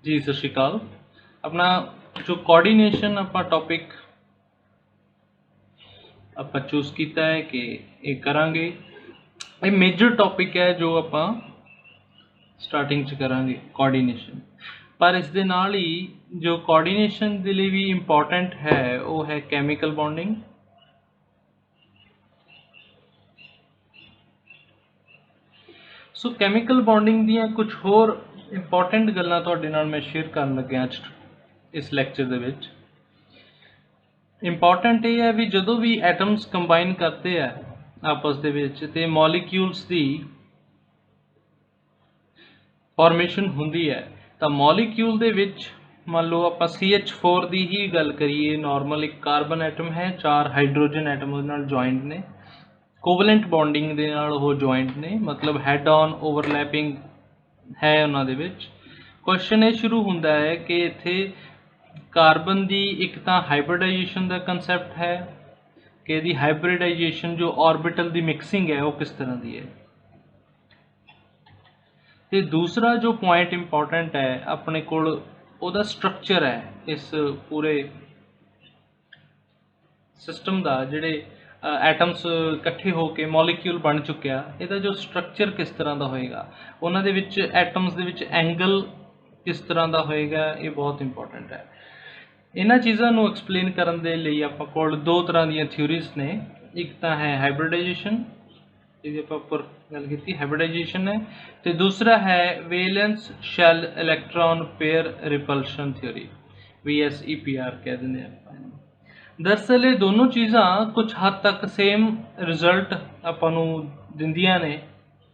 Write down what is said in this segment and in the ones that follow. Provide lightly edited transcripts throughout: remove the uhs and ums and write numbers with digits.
जी सत श्री अकाल। अपना जो कोऑर्डिनेशन अपना टॉपिक ਆਪਾਂ ਚੂਜ਼ ਕੀਤਾ ਹੈ ਕਿ ਇਹ ਕਰਾਂਗੇ। ਇਹ ਮੇਜਰ ਟੌਪਿਕ ਹੈ ਜੋ ਆਪਾਂ ਸਟਾਰਟਿੰਗ 'ਚ ਕਰਾਂਗੇ ਕੋਆਰਡੀਨੇਸ਼ਨ। ਪਰ ਇਸ ਦੇ ਨਾਲ ਹੀ ਜੋ ਕੋਆਰਡੀਨੇਸ਼ਨ ਦੇ ਲਈ ਵੀ ਇੰਪੋਰਟੈਂਟ ਹੈ ਉਹ ਹੈ ਕੈਮੀਕਲ ਬੌਂਡਿੰਗ। ਸੋ ਕੈਮੀਕਲ ਬੌਂਡਿੰਗ ਦੀਆਂ ਕੁਝ ਹੋਰ ਇੰਪੋਰਟੈਂਟ ਗੱਲਾਂ ਤੁਹਾਡੇ ਨਾਲ ਮੈਂ ਸ਼ੇਅਰ ਕਰਨ ਲੱਗਿਆ ਅੱਜ ਇਸ ਲੈਕਚਰ ਦੇ ਵਿੱਚ। ਇੰਪੋਰਟੈਂਟ ਇਹ ਹੈ ਵੀ ਜਦੋਂ ਵੀ ਐਟਮਸ ਕੰਬਾਈਨ ਕਰਦੇ ਆ ਆਪਸ ਦੇ ਵਿੱਚ ਤੇ ਮੋਲੀਕਿਊਲਸ ਦੀ ਫਾਰਮੇਸ਼ਨ ਹੁੰਦੀ ਹੈ ਤਾਂ ਮੋਲੀਕਿਊਲ ਦੇ ਵਿੱਚ ਮੰਨ ਲਓ ਆਪਾਂ CH4 ਦੀ ਹੀ ਗੱਲ ਕਰੀਏ। ਨਾਰਮਲ ਇੱਕ ਕਾਰਬਨ ਐਟਮ ਹੈ, 4 ਹਾਈਡਰੋਜਨ ਐਟਮ ਉਹਦੇ ਨਾਲ ਜੁਆਇੰਟ ਨੇ, ਕੋਵਲੈਂਟ ਬੌਂਡਿੰਗ ਦੇ ਨਾਲ ਉਹ ਜੁਆਇੰਟ ਨੇ, ਮਤਲਬ ਹੈਡ ਔਨ ਓਵਰਲੈਪਿੰਗ ਹੈ ਉਹਨਾਂ ਦੇ ਵਿੱਚ। ਕੁਐਸਚਨ ਇਹ ਸ਼ੁਰੂ ਹੁੰਦਾ ਹੈ ਕਿ ਇੱਥੇ ਕਾਰਬਨ ਦੀ ਇੱਕ ਤਾਂ ਹਾਈਬ੍ਰਿਡਾਈਜੇਸ਼ਨ ਦਾ ਕੰਸੈਪਟ ਹੈ ਕਿ ਇਹਦੀ ਹਾਈਬ੍ਰਿਡਾਈਜੇਸ਼ਨ ਜੋ ਆਰਬਿਟਲ ਦੀ ਮਿਕਸਿੰਗ ਹੈ ਉਹ ਕਿਸ ਤਰ੍ਹਾਂ ਦੀ ਹੈ। ਤੇ ਦੂਸਰਾ ਜੋ ਪੁਆਇੰਟ ਇੰਪੋਰਟੈਂਟ ਹੈ ਆਪਣੇ ਕੋਲ ਉਹਦਾ ਸਟਰਕਚਰ ਹੈ ਇਸ ਪੂਰੇ ਸਿਸਟਮ ਦਾ। ਜਿਹੜੇ ਐਟਮਸ ਇਕੱਠੇ ਹੋ ਕੇ ਮੋਲੀਕਿਊਲ ਬਣ ਚੁੱਕਿਆ, ਇਹਦਾ ਜੋ ਸਟਰਕਚਰ ਕਿਸ ਤਰ੍ਹਾਂ ਦਾ ਹੋਏਗਾ, ਉਹਨਾਂ ਦੇ ਵਿੱਚ ਐਟਮਸ ਦੇ ਵਿੱਚ ਐਂਗਲ ਕਿਸ ਤਰ੍ਹਾਂ ਦਾ ਹੋਏਗਾ, ਇਹ ਬਹੁਤ ਇੰਪੋਰਟੈਂਟ ਹੈ। ਇਹਨਾਂ ਚੀਜ਼ਾਂ ਨੂੰ ਐਕਸਪਲੇਨ ਕਰਨ ਦੇ ਲਈ ਆਪਾਂ ਕੋਲ ਦੋ ਤਰ੍ਹਾਂ ਦੀਆਂ ਥਿਊਰੀਜ਼ ਨੇ। ਇੱਕ ਤਾਂ ਹੈ ਹਾਈਬ੍ਰਿਡਾਈਜੇਸ਼ਨ, ਜਿਹਦੀ ਆਪਾਂ ਉੱਪਰ ਗੱਲ ਕੀਤੀ, ਹਾਈਬ੍ਰਿਡਾਈਜੇਸ਼ਨ ਹੈ, ਤੇ ਦੂਸਰਾ ਹੈ valence shell electron pair repulsion theory, VSEPR ਕਹਿ ਦਿੰਦੇ ਆਪਾਂ ਇਹਨੂੰ। ਦਰਅਸਲ ਇਹ ਦੋਨੋਂ ਚੀਜ਼ਾਂ ਕੁਝ ਹੱਦ ਤੱਕ ਸੇਮ ਰਿਜ਼ਲਟ ਆਪਾਂ ਨੂੰ ਦਿੰਦੀਆਂ ਨੇ,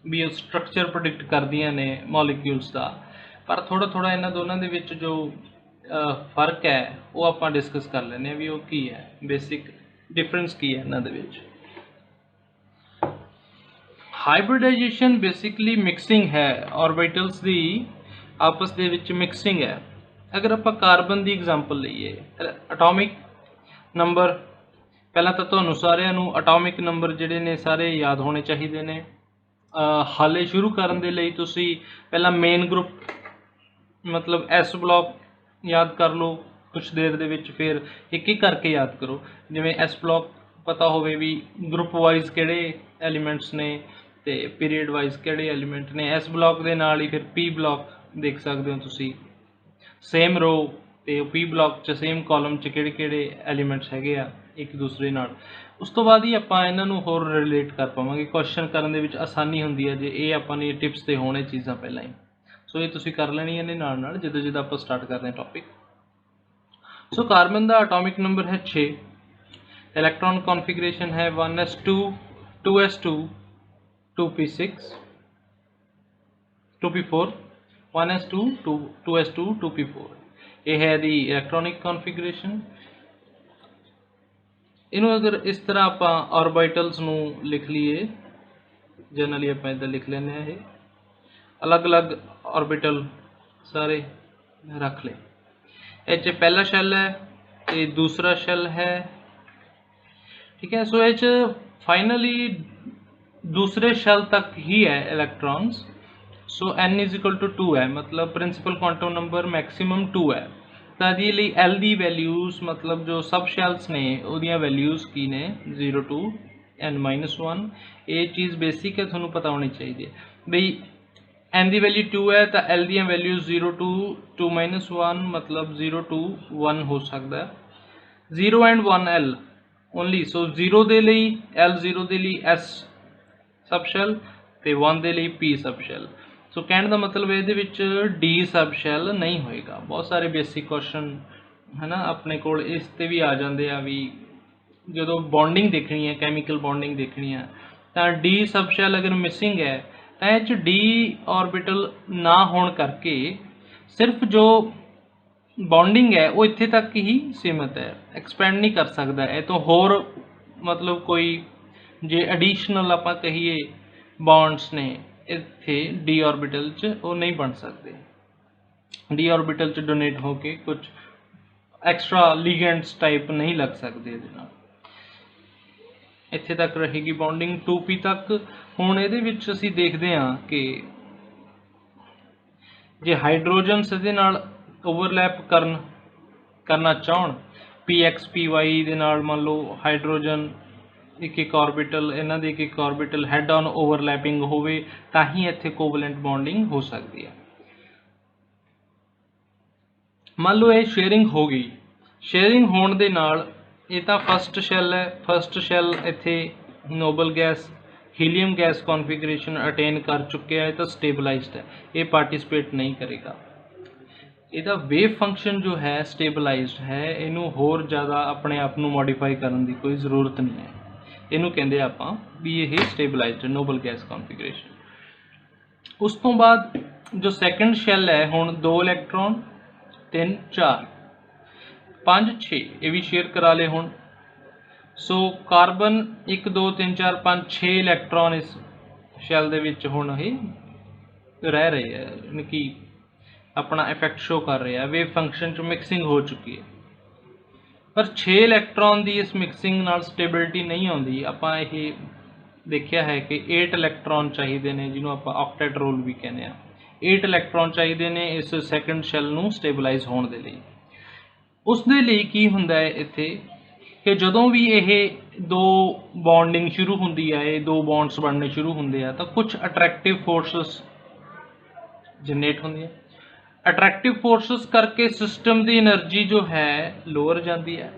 ਵੀ ਉਹ ਸਟਰਕਚਰ ਪ੍ਰੈਡਿਕਟ ਕਰਦੀਆਂ ਨੇ ਮੋਲੀਕਿਊਲਸ ਦਾ। ਪਰ ਥੋੜ੍ਹਾ ਥੋੜ੍ਹਾ ਇਹਨਾਂ ਦੋਨਾਂ ਦੇ ਵਿੱਚ ਜੋ ਫਰਕ ਹੈ ਉਹ ਆਪਾਂ ਡਿਸਕਸ ਕਰ ਲੈਂਦੇ ਹਾਂ ਵੀ ਉਹ ਕੀ ਹੈ, ਬੇਸਿਕ ਡਿਫਰੈਂਸ ਕੀ ਹੈ ਇਹਨਾਂ ਦੇ ਵਿੱਚ। ਹਾਈਬ੍ਰਿਡਾਈਜੇਸ਼ਨ ਬੇਸਿਕਲੀ ਮਿਕਸਿੰਗ ਹੈ, ਆਰਬਿਟਲਸ ਦੀ ਆਪਸ ਦੇ ਵਿੱਚ ਮਿਕਸਿੰਗ ਹੈ। ਅਗਰ ਆਪਾਂ ਕਾਰਬਨ ਦੀ ਐਗਜ਼ਾਮਪਲ ਲਈਏ, ਅਟੋਮਿਕ ਨੰਬਰ, ਪਹਿਲਾਂ ਤਾਂ ਤੁਹਾਨੂੰ ਸਾਰਿਆਂ ਨੂੰ ਅਟੋਮਿਕ ਨੰਬਰ ਜਿਹੜੇ ਨੇ ਸਾਰੇ ਯਾਦ ਹੋਣੇ ਚਾਹੀਦੇ ਨੇ। ਹਾਲੇ ਸ਼ੁਰੂ ਕਰਨ ਦੇ ਲਈ ਤੁਸੀਂ ਪਹਿਲਾਂ ਮੇਨ ਗਰੁੱਪ ਮਤਲਬ S ਬਲੋਕ ਯਾਦ ਕਰ ਲਓ ਕੁਛ ਦੇਰ ਦੇ ਵਿੱਚ, ਫਿਰ ਇੱਕ ਇੱਕ ਕਰਕੇ ਯਾਦ ਕਰੋ। ਜਿਵੇਂ S ਬਲੋਕ ਪਤਾ ਹੋਵੇ ਵੀ ਗਰੁੱਪ ਵਾਈਜ਼ ਕਿਹੜੇ ਐਲੀਮੈਂਟਸ ਨੇ ਤੇ ਪੀਰੀਅਡ ਵਾਈਜ਼ ਕਿਹੜੇ ਐਲੀਮੈਂਟ ਨੇ। S ਬਲੋਕ ਦੇ ਨਾਲ ਹੀ ਫਿਰ P ਬਲੋਕ ਦੇਖ ਸਕਦੇ ਹੋ ਤੁਸੀਂ, ਸੇਮ ਰੋ ਤੇ P ਬਲੋਕ 'ਚ ਸੇਮ ਕਾਲਮ 'ਚ ਕਿਹੜੇ ਕਿਹੜੇ ਐਲੀਮੈਂਟਸ ਹੈਗੇ ਆ ਇੱਕ ਦੂਸਰੇ ਨਾਲ। ਉਸ ਤੋਂ ਬਾਅਦ ਹੀ ਆਪਾਂ ਇਹਨਾਂ ਨੂੰ ਹੋਰ ਰਿਲੇਟ ਕਰ ਪਾਵਾਂਗੇ। ਕੁਐਸਚਨ ਕਰਨ ਦੇ ਵਿੱਚ ਆਸਾਨੀ ਹੁੰਦੀ ਹੈ ਜੇ ਇਹ ਆਪਾਂ ਨੇ ਟਿਪਸ ਤੇ ਹੋਣੇ ਚੀਜ਼ਾਂ ਪਹਿਲਾਂ ਹੀ। ਸੋ ਇਹ ਤੁਸੀਂ ਕਰ ਲੈਣੀਆਂ ਨੇ ਨਾਲ ਨਾਲ ਜਿੱਦਾਂ ਜਿੱਦਾਂ ਆਪਾਂ ਸਟਾਰਟ ਕਰਦੇ ਹਾਂ ਟੌਪਿਕ। ਸੋ ਕਾਰਬਨ ਦਾ ਐਟੋਮਿਕ ਨੰਬਰ ਹੈ 6, ਇਲੈਕਟ੍ਰੋਨ ਕੌਨਫੀਗਰੇਸ਼ਨ ਹੈ 1s2 2s2 2p6 2p4 1s2 2s2 2p4। ਇਹ ਹੈ ਦੀ ਇਲੈਕਟ੍ਰੋਨਿਕ ਕੌਨਫੀਗਰੇਸ਼ਨ। ਇਹਨੂੰ ਅਗਰ ਇਸ ਤਰ੍ਹਾਂ ਆਪਾਂ ਆਰਬਿਟਲਸ ਨੂੰ ਲਿਖ ਲਈਏ, ਜਨਰਲੀ ਆਪਾਂ ਇੱਦਾਂ ਲਿਖ ਲੈਂਦੇ ਹਾਂ, ਇਹ ਅਲੱਗ ਅਲੱਗ ਆਰਬਿਟਲ ਸਾਰੇ ਰੱਖ ਲਏ। ਇਹ 'ਚ ਪਹਿਲਾ ਸ਼ੈਲ ਹੈ, ਇਹ ਦੂਸਰਾ ਸ਼ੈਲ ਹੈ, ਠੀਕ ਹੈ। ਸੋ ਇਹ 'ਚ ਫਾਈਨਲੀ ਦੂਸਰੇ ਸ਼ੈਲ ਤੱਕ ਹੀ ਹੈ ਇਲੈਕਟ੍ਰॉन्स। ਸੋ n = 2 ਹੈ, ਮਤਲਬ ਪ੍ਰਿੰਸੀਪਲ ਕੁਆਂਟਮ ਨੰਬਰ ਮੈਕਸਿਮਮ 2 ਹੈ। ਤਾਂ ਇਹਦੇ ਲਈ L ਦੀ ਵੈਲਿਊਜ਼ ਮਤਲਬ ਜੋ ਸਬ ਸ਼ੈਲਸ ਨੇ ਉਹਦੀਆਂ ਵੈਲਿਊਜ਼ ਕੀ ਨੇ, 0 to n-1। ਇਹ ਚੀਜ਼ ਬੇਸਿਕ ਹੈ, ਤੁਹਾਨੂੰ ਪਤਾ ਹੋਣੀ ਚਾਹੀਦੀ ਹੈ ਬਈ n ਦੀ ਵੈਲਿਊ 2 ਹੈ ਤਾਂ L ਦੀਆਂ ਵੈਲਿਊਜ਼ 0 to 2-1 ਮਤਲਬ 0 to 1 ਹੋ ਸਕਦਾ। 0 and 1 L ਓਨਲੀ। ਸੋ 0 ਦੇ ਲਈ L, 0 ਦੇ ਲਈ S ਸਬ ਸ਼ੈਲ ਤੇ 1 ਦੇ ਲਈ P ਸਬ ਸ਼ੈਲ। ਸੋ ਕਹਿਣ ਦਾ ਮਤਲਬ ਇਹਦੇ ਵਿੱਚ D ਸਬ ਸ਼ੈਲ ਨਹੀਂ ਹੋਏਗਾ। ਬਹੁਤ ਸਾਰੇ ਬੇਸਿਕ ਕੁਐਸਚਨ ਹੈ ਨਾ ਆਪਣੇ ਕੋਲ ਇਸ 'ਤੇ ਵੀ ਆ ਜਾਂਦੇ ਆ ਵੀ ਜਦੋਂ ਬੌਂਡਿੰਗ ਦੇਖਣੀ ਹੈ, ਕੈਮੀਕਲ ਬੌਂਡਿੰਗ ਦੇਖਣੀ ਹੈ ਤਾਂ D ਸਬ ਸ਼ੈਲ ਅਗਰ ਮਿਸਿੰਗ ਹੈ ਤਾਂ ਇਹ 'ਚ D ਆਰਬਿਟਲ ਨਾ ਹੋਣ ਕਰਕੇ ਸਿਰਫ ਜੋ ਬੌਂਡਿੰਗ ਹੈ ਉਹ ਇੱਥੇ ਤੱਕ ਹੀ ਸੀਮਿਤ ਹੈ, ਐਕਸਪੈਂਡ ਨਹੀਂ ਕਰ ਸਕਦਾ। ਇਹ ਤੋਂ ਹੋਰ ਮਤਲਬ ਕੋਈ ਜੇ ਐਡੀਸ਼ਨਲ ਆਪਾਂ ਕਹੀਏ ਬੌਂਡਸ ਨੇ ਇੱਥੇ D ਆਰਬਿਟਲ 'ਚ ਉਹ ਨਹੀਂ ਬਣ ਸਕਦੇ। D ਆਰਬਿਟਲ 'ਚ ਡੋਨੇਟ ਹੋ ਕੇ ਕੁਝ ਐਕਸਟਰਾ ਲੀਗੈਂਡਸ ਟਾਈਪ ਨਹੀਂ ਲੱਗ ਸਕਦੇ ਇਹਦੇ ਨਾਲ। ਇੱਥੇ ਤੱਕ ਰਹੇਗੀ ਬੌਂਡਿੰਗ 2p ਤੱਕ। ਹੁਣ ਇਹਦੇ ਵਿੱਚ ਅਸੀਂ ਦੇਖਦੇ ਹਾਂ ਕਿ ਜੇ ਹਾਈਡਰੋਜਨਸ ਇਹਦੇ ਨਾਲ ओवरलैप करना चाहण पी एक्स पी वाई दे नाल मान लो हाइड्रोजन एक एक ऑर्बिटल इन्हां दे एक ऑर्बिटल हैड ऑन ओवरलैपिंग होवे तां ही इत्थे कोवलेंट बॉन्डिंग हो सकती है। मान लो ये शेयरिंग हो गई, शेयरिंग होने दे नाल ये तां फस्ट शैल है, फस्ट शैल इत्थे noble gas helium gas configuration attain कर चुके हैं, तो स्टेबलाइज्ड है, ये पार्टिसिपेट नहीं करेगा। ਇਹਦਾ वेव फंक्शन जो है स्टेबलाइज्ड है, इनू होर ज़्यादा अपने आप ਨੂੰ मॉडिफाई करने की कोई ज़रूरत नहीं है। इनू कहते ਆਪਾਂ भी ये स्टेबलाइज्ड नोबल गैस कॉन्फिगरेशन। उस तो बाद जो सैकेंड शैल है हुण 2 इलैक्ट्रॉन 3 4 5 6 ये भी शेयर करा ले हुण। सो कार्बन 1 2 3 4 5 6 इलैक्ट्रॉन इस शैल दे विच हुण ये रह रहे हैं, यानी कि अपना इफेक्ट शो कर रहा है, वेव फंक्शन च मिक्सिंग हो चुकी है। पर 6 इलैक्ट्रॉन की इस मिक्सिंग नाल स्टेबिलिटी नहीं आती। आपां ये देखिया है कि 8 इलैक्ट्रॉन चाहिए ने, जिन्हों आपां ऑक्टेट रोल भी कहने, 8 इलैक्ट्रॉन चाहिए ने इस सैकेंड शैल नूं स्टेबलाइज होने दे लई। उस दे लई की हुंदा है इत्थे कि जदों भी ये दो बॉन्डिंग शुरू होंदी है, ये दो बॉन्ड्स बनने शुरू होंदे आ, तो कुछ अट्रैक्टिव फोर्सेस जनरेट होंदी है। अट्रैक्टिव फोर्सेस करके सिस्टम की एनर्जी जो है लोअर जाती है।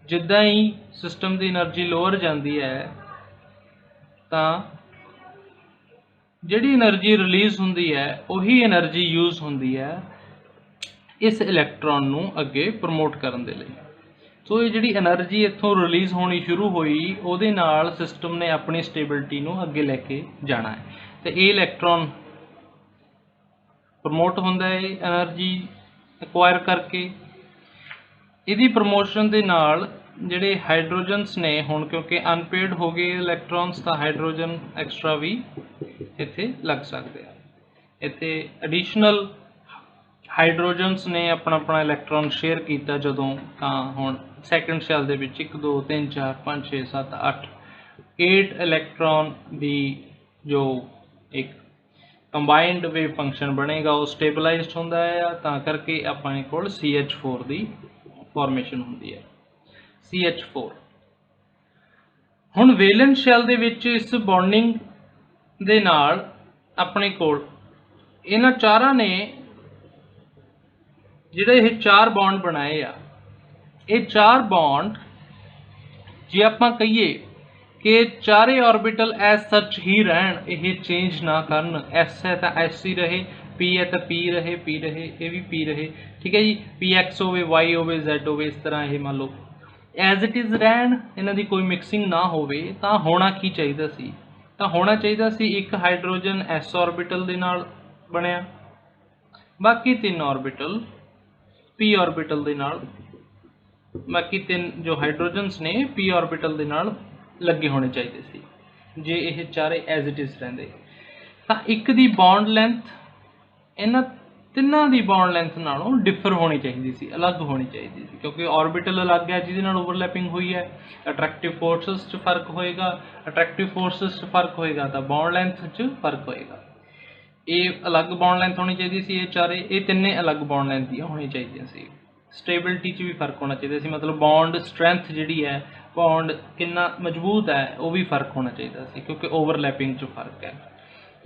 जिद्दां ही सिस्टम की एनर्जी लोअर जाती है तो जिहड़ी एनर्जी रिलीज़ होंदी है वही एनर्जी यूज़ होंदी है इस इलैक्ट्रॉन नूं अगे प्रमोट करन दे लई। सो ये जिहड़ी एनर्जी इत्थों रिलीज़ होनी शुरू हुई उहदे नाल सिस्टम ने अपनी स्टेबिलिटी नूं अगे लैके जाना है। तो ये इलैक्ट्रॉन प्रमोट होंदा है एनर्जी एक्वायर करके। इहदी प्रमोशन दे नाल जिहड़े हाइड्रोजनस ने हुण क्योंकि अनपेड हो गए इलैक्ट्रॉन्स, तो हाइड्रोजन एक्सट्रा भी इत्थे लग सकते हैं। इत्थे एडिशनल हाइड्रोजनस ने अपना अपना इलैक्ट्रॉन शेयर किया जदों, तां हुण सैकेंड शैल दे विच 1 2 3 4 5 6 7 8 इलैक्ट्रॉन की जो एक कंबाइंड वेव फंक्शन बनेगा वो स्टेबलाइज्ड होंदा है, तां करके अपने कोल CH4 की फॉर्मेशन होंदी है। CH4 हुण वेलेंट शैल दे विच इस बॉन्डिंग दे नाल अपने कोल इन्हां चारां ने जिहड़े ये 4 बॉन्ड बनाए आ, ये 4 बॉन्ड जे आपां कहिए कि चारे ऑर्बिटल एज सच ही रहन, ये चेंज ना करन, एस है तो एस ही रहे, पी है तो पी रहे, पी रहे, ये भी पी रहे, ठीक है जी, पी एक्स होवे, वाई होवे, जैड होवे, इस तरह ये मान लो एज इट इज़ रहन, इन्हां दी कोई मिक्सिंग ना होवे, तां होना की चाहिदा सी? तां होना चाहिदा सी एक हाइड्रोजन एस ऑर्बिटल दे नाल बनिया, बाकी 3 ऑर्बिटल पी ऑर्बिटल दे नाल, बाकी 3 जो हाइड्रोजनस ने पी ऑर्बिटल दे नाल लगे होने चाहिए सी। जे ये चारे एज इट इज़ रहिंदे तां एक दी बॉन्ड लेंथ इन्हां तिन्हां दी बॉन्ड लेंथ नालों डिफर होनी चाहिए सी, अलग होनी चाहिए सी, क्योंकि ऑर्बिटल अलग है जिहदे नाल ओवरलैपिंग हुई है। अट्रैक्टिव फोर्सेस च फर्क होएगा, अट्रैक्टिव फोर्सेस च फर्क होएगा तो बॉन्ड लेंथ च फर्क होएगा। ये अलग बॉन्ड लेंथ होनी चाहिए सी, ये चारे, ये तिन्ने अलग बॉन्ड लेंथ दी होनी चाहिए सी। स्टेबिलिटी च भी फर्क होना चाहिए सी, मतलब बॉन्ड स्ट्रेंथ जिहड़ी है, बॉन्ड कितना मजबूत है, वो भी फर्क होना चाहिए सी, क्योंकि ओवरलैपिंग च फर्क है।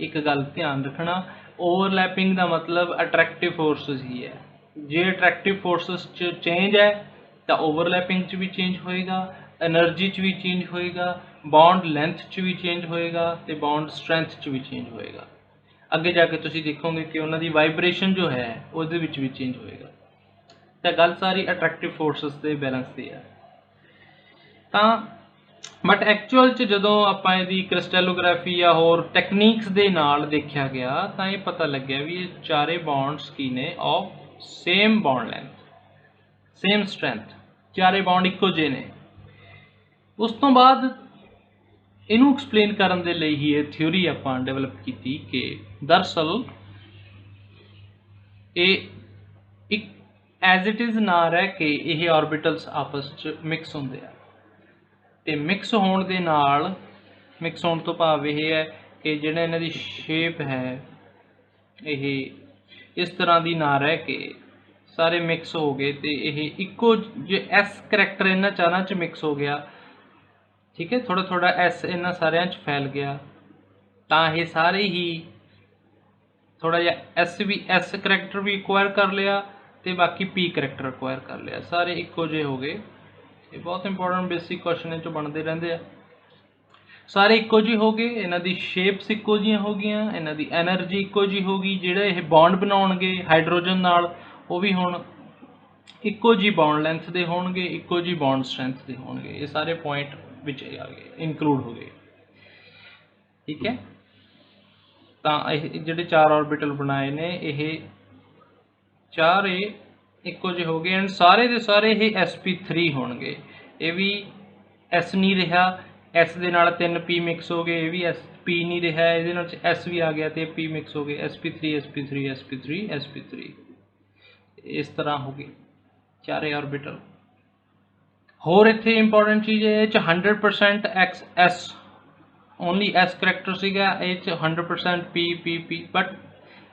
एक गल ध्यान रखना, ओवरलैपिंग का मतलब अट्रैक्टिव फोर्सेस ही है। जे अट्रैक्टिव फोर्सेस च चेंज है तो ओवरलैपिंग च भी चेंज होएगा, एनर्जी च भी चेंज होएगा, बॉन्ड लेंथ च भी चेंज होएगा, तो बॉन्ड स्ट्रेंथ च भी चेंज होएगा। अगे जाके तुसीं देखोगे कि उन्होंने वाइब्रेशन जो है उसदे विच भी चेंज होएगा। तो गल सारी अट्रैक्टिव फोर्सेस के बैलेंस की है। तो बट एक्चुअल च जदों आपां इहदी क्रिस्टैलोग्राफी या होर टैक्नीक्स दे नाल देखा गया तो ये पता लग्या भी ये चारे बॉन्ड्स की ने of same bond length, same strength, चारे बॉन्ड इक्को जे ने। उस तो बाद इनू एक्सप्लेन करन दे लई ही ये थ्योरी आपां डेवलप की कि दरअसल ये एक एज इट इज़ ना रह के ये ऑर्बिटल्स आपस च मिक्स होंदे आ, ते मिक्स होने दे नाल, मिक्स होने तो भाव यह है कि जिहड़ा इन्हां दी शेप है, ये इस तरह की ना रह के सारे मिक्स हो गए तो ये इक्को जो एस करैक्टर इन्होंने चारों च मिक्स हो गया, ठीक है, थोड़ा थोड़ा एस इन्होंने सारिਆਂ च फैल गया, तो ये सारे ही थोड़ा जिहा एस भी एस करैक्टर भी एक्वायर कर लिया तो बाकी पी करैक्टर एक्वायर कर लिया, सारे इक्को जे हो गए। ये बहुत इंपॉर्टेंट बेसिक क्वेश्चन जो बनते रहते हैं। सारे इक्को जी हो गए, इन्हां दी शेप्स इक्को जिहियां हो गई, इन्हां दी एनर्जी इक्को जी हो गई, जिहड़े ये बॉन्ड बनाउणगे हाइड्रोजन नाल वो भी हुण इक्को जी बॉन्ड लेंथ दे होणगे, इक्को जी बॉन्ड स्ट्रेंथ दे होणगे। ये सारे पॉइंट विच आ गए, इंक्लूड हो गए, ठीक है। तो जिहड़े 4 ऑर्बिटल बनाए ने ये चार इक्को जे हो गए एंड सारे दे सारे ये sp3 होणगे। ये भी S नहीं रहा, S दे नाल 3p मिक्स हो गए, ये भी p नहीं रहा, ये नाल S भी आ गया तो p मिक्स हो गए, sp3 sp3 sp3 sp3, इस तरह हो गए चारे ऑर्बिटल। होर इत्थे इंपॉर्टेंट चीज़ है 100% S ओनली S करैक्टर सीगा, ये 100% P, बट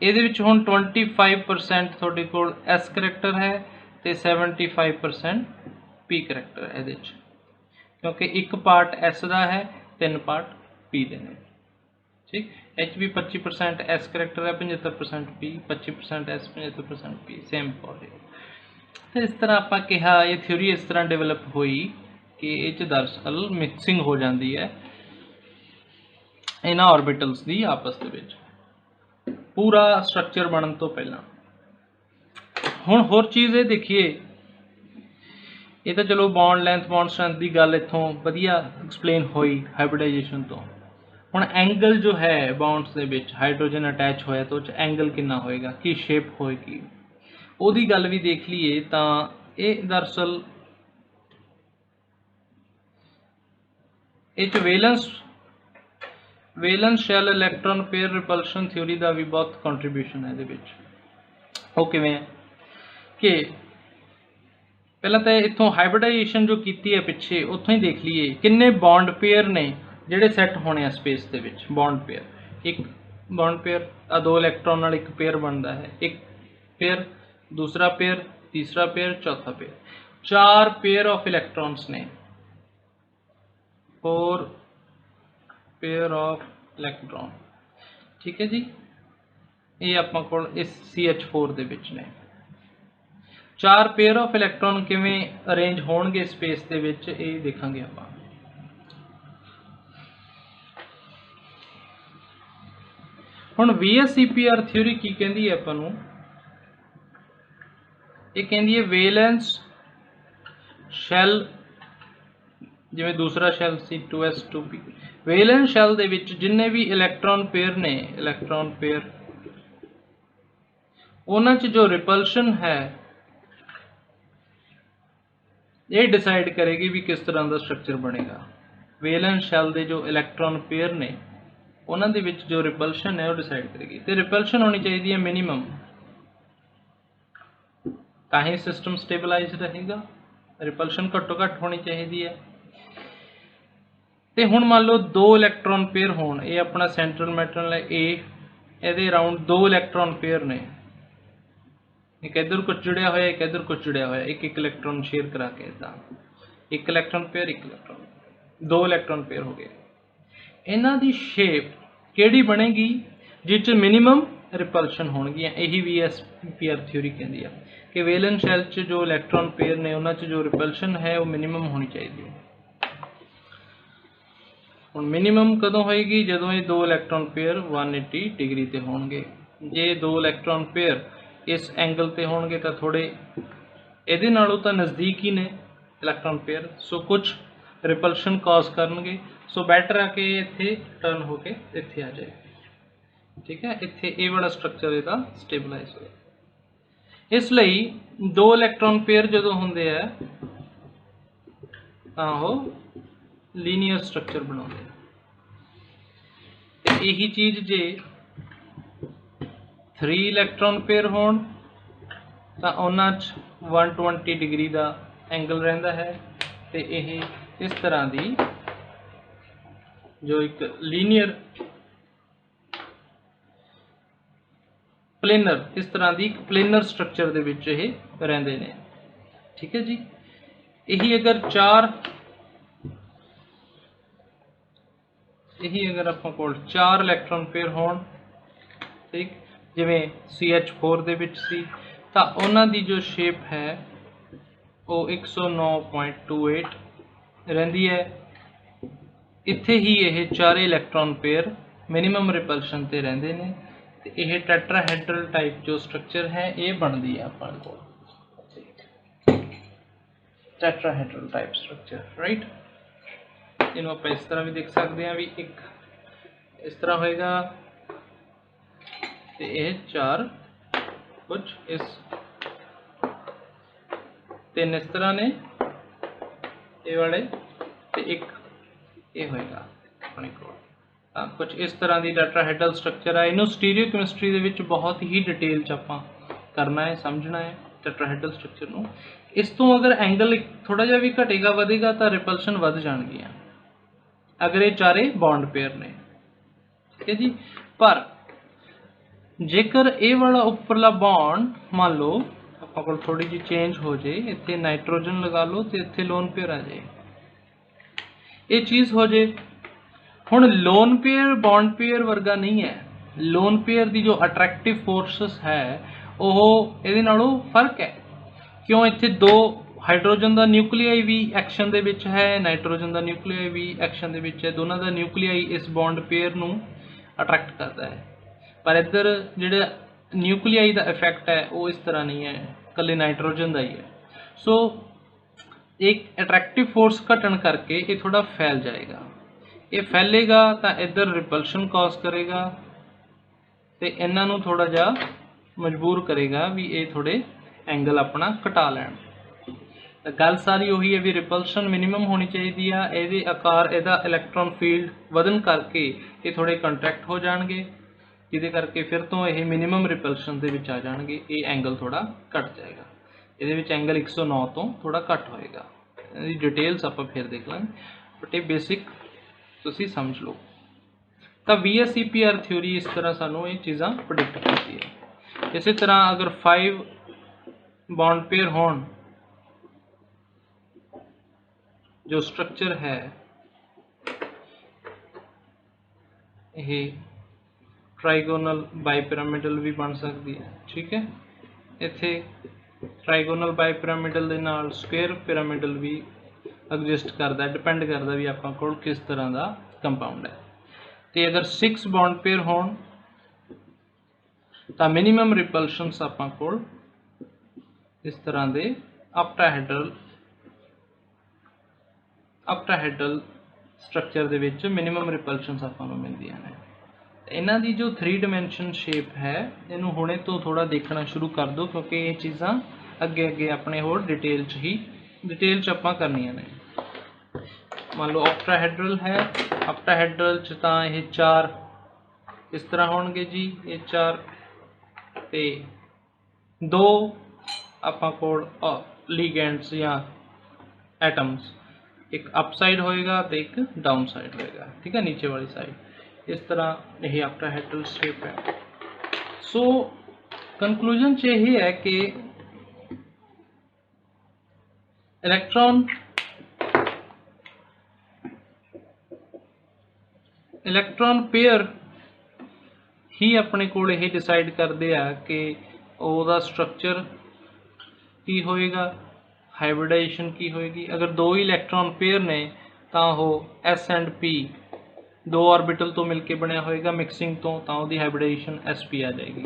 ਇਹਦੇ ਵਿੱਚ ਹੁਣ 25% ਤੁਹਾਡੇ ਕੋਲ S ਕਰੈਕਟਰ ਹੈ ਤੇ 75% P ਕਰੈਕਟਰ ਹੈ ਇਹਦੇ ਵਿੱਚ, ਕਿਉਂਕਿ ਇੱਕ ਪਾਰਟ S ਦਾ ਹੈ, 3 ਪਾਰਟ P ਦੇ ਨੇ, ठीक। एच भी 25% S करैक्टर है, 75% P, 25% S, 75% P, same Pandey. तो इस तरह आप कहा ये थ्योरी इस तरह डिवेलप हुई कि ये दरअसल मिक्सिंग हो जाती है इन्हां ऑर्बिटल्स की आपस दे विच पूरा स्ट्रक्चर बनने तो पहला। हुण होर चीज़ ये देखिए, ये तो चलो बॉन्ड लेंथ बॉन्ड स्ट्रेंथ की गल इत्थों वधिया एक्सप्लेन हुई हाइब्रिडाइजेशन तो। हुण एंगल जो है बॉन्ड्स दे विच हाइड्रोजन अटैच होया तो एंगल कितना होएगा, की शेप होएगी, उहदी गल भी देख लीए तो ये दरअसल ये वेलेंस शैल इलैक्ट्रॉन पेयर रिपल्शन थ्योरी का भी बहुत कंट्रीब्यूशन है ये। वो किवें कि पहला तो इत्थों हाइब्रिडाइजेशन जो की है पिछे उत्थों ही देख लीए किन्ने बॉन्ड पेयर ने जिहड़े सैट होने स्पेस के विच। बॉन्ड पेयर, एक बॉन्ड पेयर 2 इलैक्ट्रॉन नाल एक पेयर बनता है, एक पेयर, दूसरा पेयर, तीसरा पेयर, चौथा पेयर, 4 पेयर ऑफ इलैक्ट्रॉन्स ने, 4 पेयर ऑफ इलैक्ट्रॉन, ठीक है जी। ये अपने कोल इस CH4 दे विच ने 4 पेयर ऑफ इलैक्ट्रॉन किवें अरेंज होणगे स्पेस दे विच, ये देखांगे आपां। हुण VSEPR थ्योरी की कहंदी है आपां नूं, ये कहंदी है वेलेंस शैल, जिवें दूसरा शैल सी 2s2p, वेलेंस शैल दे विच जिन्ने भी इलैक्ट्रॉन पेयर ने, इलैक्ट्रॉन पेयर उन्हां च जो रिपल्शन है ये डिसाइड करेगी भी किस तरह का स्ट्रक्चर बनेगा। वेलेंस शैल दे जो इलैक्ट्रॉन पेयर ने उन्हां दे विच जो रिपल्शन है वो डिसाइड करेगी, तो रिपल्शन होनी चाहिए है मिनीमम, ताही सिस्टम स्टेबलाइज रहेगा। रिपल्शन घट्टो घट्ट होनी चाहिए है। तो हुण मान लो 2 इलैक्ट्रॉन पेयर होण, ये अपना सेंट्रल मैटल है ए, ये अराउंड 2 इलैक्ट्रॉन पेयर ने, एक इधर कुछ जुड़िया होया, एक इधर कुछ जुड़िया होया, एक इलैक्ट्रॉन शेयर करा के इदा एक इलैक्ट्रॉन पेयर, एक इलैक्ट्रॉन, 2 इलैक्ट्रॉन पेयर हो गए। इन्हां दी शेप किहड़ी बनेगी जिस मिनीमम रिपल्शन होणगी, यही VSEPR थ्योरी कहती है कि वेलेंस शैल च जो इलैक्ट्रॉन पेयर ने उन्हां च जो रिपल्शन है वो मिनीमम होनी चाहिए। हुण मिनीमम कदों होएगी, जदों ये 2 इलैक्ट्रॉन पेयर 180 डिग्री ते होणगे। जे 2 इलैक्ट्रॉन पेयर इस एंगल ते होणगे तो थोड़े इहदे नालों तो नज़दीक ही ने इलैक्ट्रॉन पेयर, सो कुछ रिपल्शन कॉज करनगे, सो बैटर है कि इत्थे टर्न होके इत्थे आ जाए, ठीक है। इत्थे ये वाला स्ट्रक्चर इहदा स्टेबलाइज होए। इसलिए 2 इलैक्ट्रॉन पेयर जदों हुंदे है तां ओह लीनियर स्ट्रक्चर बनाते हैं। यही चीज़ जे 3 इलैक्ट्रॉन पेयर होण तां उन्हां च 120 डिग्री का एंगल रहिंदा है, तो यह इस तरह की जो एक लीनियर प्लेनर, इस तरह की एक प्लेनर स्ट्रक्चर दे विच ये रहिंदे ने। ठीक है जी। यही अगर अपने कोल 4 इलैक्ट्रॉन पेयर होण, ठीक, जिवें CH4 दे विच सी, तां उन्हां दी जो शेप है वो 109.28 रहिंदी है। इत्थे ही ये चारे इलैक्ट्रॉन पेयर मिनिमम रिपल्शन ते रहिंदे ने ते यह टैट्राहेड्रल टाइप जो स्ट्रक्चर है ये बनती है अपने को टैट्राहेड्रल टाइप स्ट्रक्चर, राइट। इन्हों आप इस तरह भी देख सकते हैं भी एक इस तरह होएगा तो यह 4 कुछ इस 3 इस तरह ने ये वाले तो एक ये होएगा अपने को कुछ इस तरह की टैट्राहेड्रल स्ट्रक्चर है। इन्हों स्टीरियो कैमिस्ट्री दे विच बहुत ही डिटेल च आपां करना है, समझना है टैट्राहेड्रल स्ट्रक्चर नूं। इस तो अगर एंगल थोड़ा जिहा भी घटेगा वधेगा तो रिपल्शन वध जाणगियां अगर ये चारे बॉन्ड पेयर ने। ठीक है जी। पर जेकर ये वाला उपरला बॉन्ड मान लो आपां कोल थोड़ी जी चेंज हो जाए, इत्थे नाइट्रोजन लगा लो तो इत्थे लोन पेयर आ जाए, ये चीज़ हो जाए। हुण लोन पेयर बॉन्ड पेयर वर्गा नहीं है। लोन पेयर की जो अट्रैक्टिव फोर्सेस है वह ये नालों फर्क है। क्यों? इत्थे 2 हाइड्रोजन का न्यूक्लियाई भी एक्शन दे विच है, नाइट्रोजन का न्यूक्लियाई भी एक्शन दे विच है। दोनों का न्यूक्लियाई इस बॉन्ड पेयर नूं अट्रैक्ट करता है। पर इधर जिहड़ा न्यूक्लियाई का इफेक्ट है वो इस तरह नहीं है, कल्ले नाइट्रोजन का ही है। सो एक अट्रैक्टिव फोर्स घटन करके ये थोड़ा फैल जाएगा। ये फैलेगा तो इधर रिपल्शन कॉज करेगा तो इन्हां नूं थोड़ा जा मजबूर करेगा भी ये थोड़े एंगल अपना घटा लैण। तो गल सारी उही है भी रिपल्शन मिनिमम होनी चाहिए है। ये आकार इहदा इलैक्ट्रॉन फील्ड वधन करके ये थोड़े कंट्रैक्ट हो जाएंगे, जिहदे करके फिर तो ये मिनिमम रिपल्शन दे विच आ जाएंगे। ये एंगल थोड़ा घट जाएगा, ये एंगल 109 तो थोड़ा घट होएगा। डिटेल्स आप फिर देख लेंगे, बट ये बेसिक तुसी समझ लो। तो VSEPR थ्योरी इस तरह सानू ये चीज़ां प्रिडिक्ट करती है। इसी तरह अगर 5 बॉन्ड पेयर होण, जो स्ट्रक्चर है ये ट्राइगोनल बाईपिरामिडल भी बन सकती है। ठीक है, इत्थे ट्राइगोनल बाईपिरामिडल दे नाल स्क्वेयर पिरामिडल भी एग्जिस्ट करता है, डिपेंड करता भी आपां कोल किस तरह का कंपाउंड है। तो अगर 6 बॉन्ड पेयर होण तो मिनिमम रिपल्शनस आपां कोल इस तरह के अप्टाहेड्रल स्ट्रक्चर दे विच मिनिमम रिपल्शनस आपां नूं मिलदियां ने। इन्हां दी जो 3 डायमेंशन शेप है इनू हुणे तो थोड़ा देखना शुरू कर दो, क्योंकि ये चीज़ां अगे अगे अपने होर डिटेल च आपां करनियां ने। मान लो ऑक्टाहेड्रल है, ऑक्टाहेड्रल च तां ये 4 इस तरह होणगे जी, ये 4 ते 2 आपां कोल लीगेंड्स या एटम्स, एक अप साइड होएगा तो एक डाउन साइड होएगा। ठीक है, नीचे वाली साइड इस तरह यही ऑक्टाहेड्रल शेप है। सो कंक्लूजन यही है कि इलैक्ट्रॉन पेयर ही अपने कोल यह डिसाइड करते हैं कि ओदा स्ट्रक्चर की होएगा, हाइब्रिडाइजेशन की होएगी। अगर 2 ही इलैक्ट्रॉन पेयर ने तो वह S एंड P 2 ऑर्बिटल तो मिलके बनया होएगा मिक्सिंग तो उसकी हाइब्रिडाइजेशन SP आ जाएगी।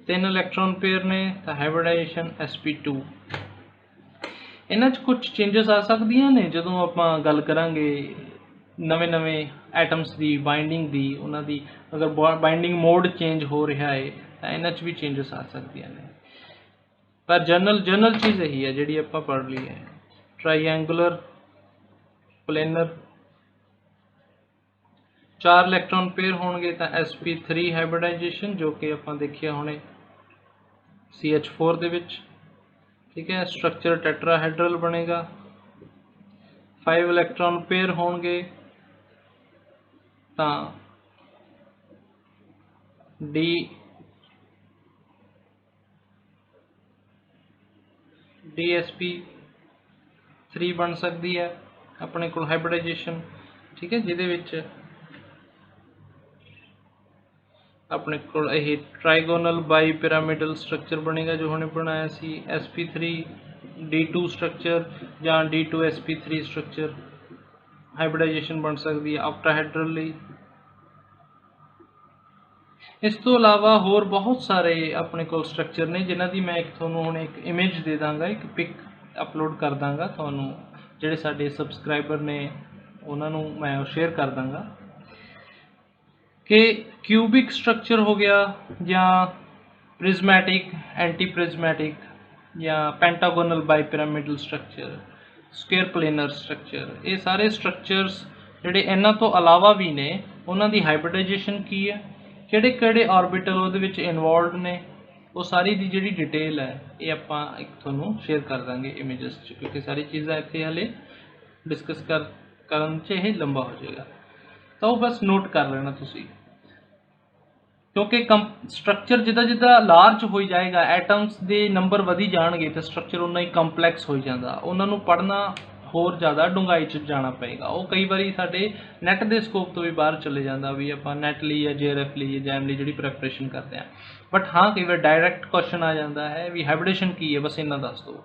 3 इलैक्ट्रॉन पेयर ने तो हाइब्रिडाइजेशन SP2। इन्हां च कुछ चेंजेस आ सकदियां ने जदों आपां गल करांगे नवे एटम्स की बाइंडिंग की, उन्हां दी अगर बाइंडिंग मोड चेंज हो रहा है तो इन्हां च भी चेंजेस आ सकदियां ने। पर जनरल चीज़ यही है जिहड़ी आपां पढ़ ली है, ट्राईएंगुलर प्लेनर 4 इलैक्ट्रॉन पेयर होणगे तो SP3 हाइब्रिडाइजेशन, जो कि आपां देखिया हुणे CH4 दे विच। ठीक है, स्ट्रक्चर टेट्राहेड्रल बनेगा। 5 इलैक्ट्रॉन पेयर होणगे तो DSP3 बन सकती है अपने को हाइब्रिडाइजेशन, ठीक है, जिहदे विच अपने को यह ट्राइगोनल बाई पिरामिडल स्ट्रक्चर बनेगा जो हमने बनाया सी sp3d2 स्ट्रक्चर या d2sp3 स्ट्रक्चर हाइब्रिडाइजेशन बन सकती है ऑक्टाहेड्रल ਲਈ। इस तो अलावा होर बहुत सारे अपने को स्ट्रक्चर ने जिन्हां दी मैं एक तुहानूं हुण एक इमेज दे दांगा, एक पिक अपलोड कर दांगा तुहानूं, जिहड़े साडे सबसक्राइबर ने उन्हां नूं मैं शेयर कर दांगा कि क्यूबिक स्ट्रक्चर हो गया या प्रिज्मैटिक, एंटी प्रिज्मैटिक या pentagonal bi pyramidal structure, square planar structure, ये सारे स्ट्रक्चर्स जिहड़े इन्हां तो अलावा भी ने उन्हां दी हाइब्रिडाइजेशन की है, किहड़े किहड़े ऑर्बिटल उहदे विच इनवॉल्वड ने, वो सारी दी जिहड़ी डिटेल है ये आपां एक तुहानूं शेयर कर देंगे इमेजेस च, क्योंकि सारी चीज़ां इत्थे हले डिस्कस करन च ये लंबा हो जाएगा, तो बस नोट कर लेना तुसीं, क्योंकि स्ट्रक्चर जिदा जिदा लार्ज हो जाएगा, एटम्स के नंबर वधी जाएंगे तो स्ट्रक्चर उन्ना ही कंपलैक्स हो जाता, उन्होंने पढ़ना होर ज़्यादा डूंघाई च जाना पेगा। वो कई बार साढ़े नैट के स्कोप तो भी बाहर चले जाता भी आप नैट ली या JRF ली या जैम ली जी प्रैपरेशन करते हैं, बट हाँ कई बार डायरैक्ट क्वेश्चन आ जाता है भी हाइब्रिडेशन की है, बस इन्ना दस दो,